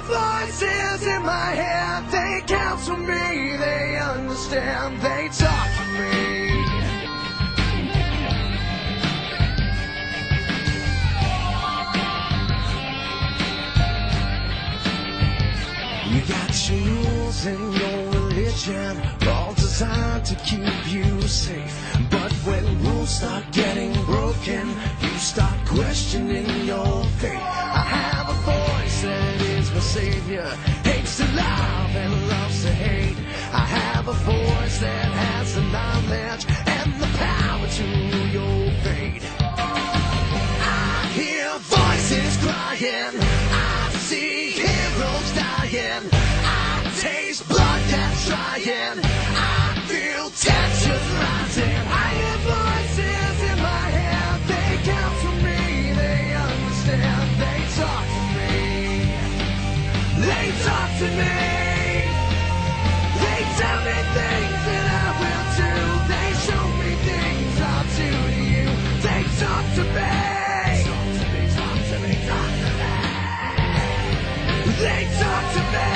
voices in my head, they counsel me, they understand, they talk to me. You got your rules and your religion, all designed to keep you safe. But when rules start getting broken, you start questioning your faith. I have a voice that is my savior, hates to love and loves to hate. I have a voice that has the knowledge and the power to your fate. I hear voices crying, I see heroes dying, I taste blood that's trying, I feel tension rising. I hear voices in my head, they counsel me, they understand, they talk to me, they talk to me, they tell me things that I will do, they show me things I'll do to you, they talk to me, talk to me, talk to me, they talk to me,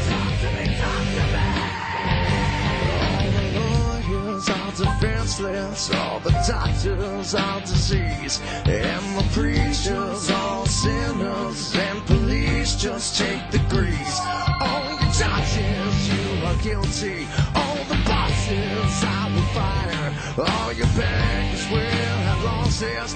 talk to me, talk to me. All the lawyers are defenseless, all the doctors are disease, and the preachers all sinners, and police just take the grease. All your judges, you are guilty, all the bosses I will fire, all your banks will have losses.